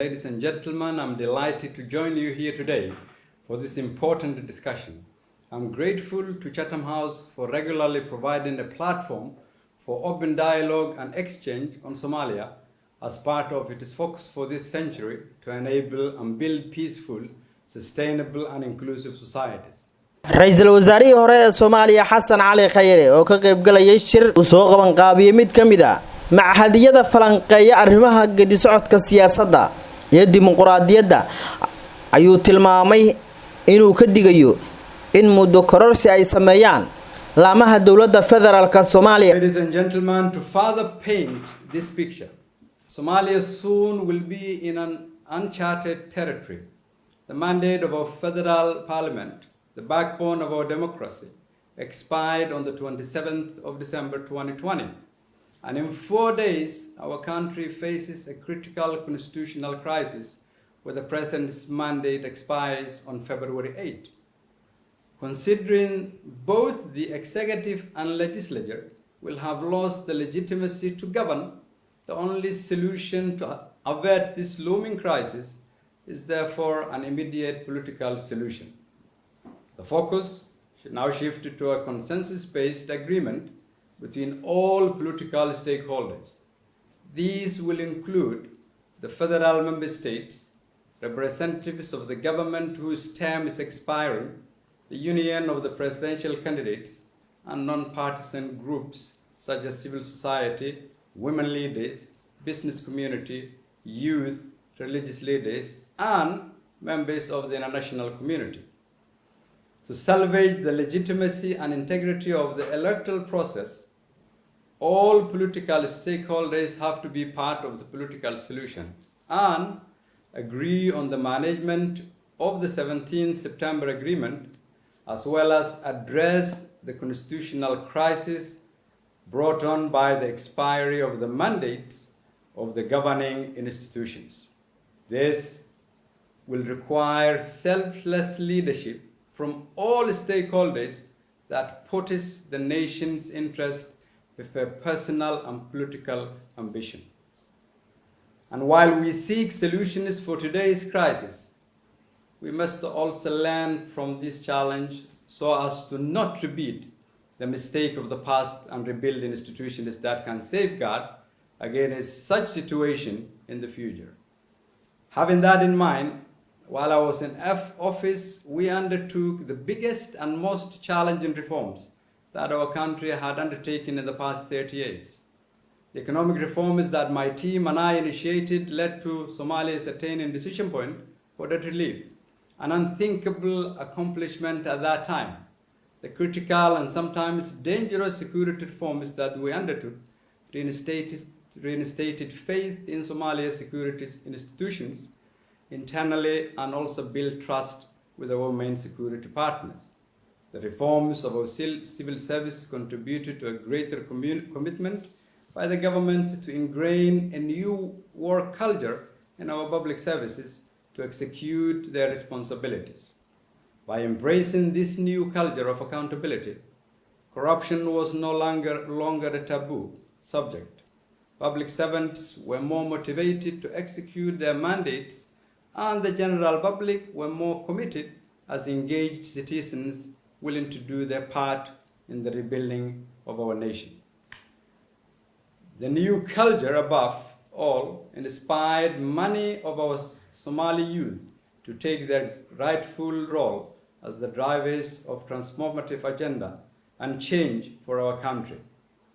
Ladies and gentlemen, I'm delighted to join you here today for this important discussion. I'm grateful to Chatham House for regularly providing a platform for open dialogue and exchange on Somalia as part of its focus for this century to enable and build peaceful, sustainable and inclusive societies. Raysal Wasaarihii hore ee Soomaaliya Xasan Cali kheyre oo ka qayb galay shir uu soo qaban qaabiyay mid kamid ah macahadiyada falanqeeya arrimaha gedi socodka siyaasadda iyo dimuqraadiyadda ayuu tilmaamay inuu ka digayo in mudo kororsi ay sameeyaan laamaha dawladda federaalka Soomaaliya. Ladies and gentlemen, to further paint this picture, Somalia soon will be in an uncharted territory. The mandate of our federal parliament, the backbone of our democracy, expired on the 27th of December 2020. And in 4 days, our country faces a critical constitutional crisis where the president's mandate expires on February 8. Considering both the executive and legislature will have lost the legitimacy to govern, the only solution to avert this looming crisis is therefore an immediate political solution. The focus should now shift to a consensus-based agreement between all political stakeholders. These will include the federal member states, representatives of the government whose term is expiring, the union of the presidential candidates, and non-partisan groups such as civil society, women leaders, business community, youth, religious leaders, and members of the international community. To salvage the legitimacy and integrity of the electoral process, all political stakeholders have to be part of the political solution and agree on the management of the 17th September Agreement, as well as address the constitutional crisis brought on by the expiry of the mandates of the governing institutions. This will require selfless leadership from all stakeholders that puts the nation's interest before personal and political ambition. And while we seek solutions for today's crisis, we must also learn from this challenge so as to not repeat the mistake of the past and rebuild institutions that can safeguard against such situation in the future. Having that in mind, while I was in office, we undertook the biggest and most challenging reforms that our country had undertaken in the past 30 years. The economic reforms that my team and I initiated led to Somalia's attaining decision point for debt relief, an unthinkable accomplishment at that time. The critical and sometimes dangerous security reforms that we undertook reinstated faith in Somalia's security institutions internally and also build trust with our main security partners. The reforms of our civil service contributed to a greater commitment by the government to ingrain a new work culture in our public services to execute their responsibilities. By embracing this new culture of accountability, corruption was no longer a taboo subject. Public servants were more motivated to execute their mandates, and the general public were more committed as engaged citizens willing to do their part in the rebuilding of our nation. The new culture, above all, inspired many of our Somali youth to take their rightful role as the drivers of transformative agenda and change for our country.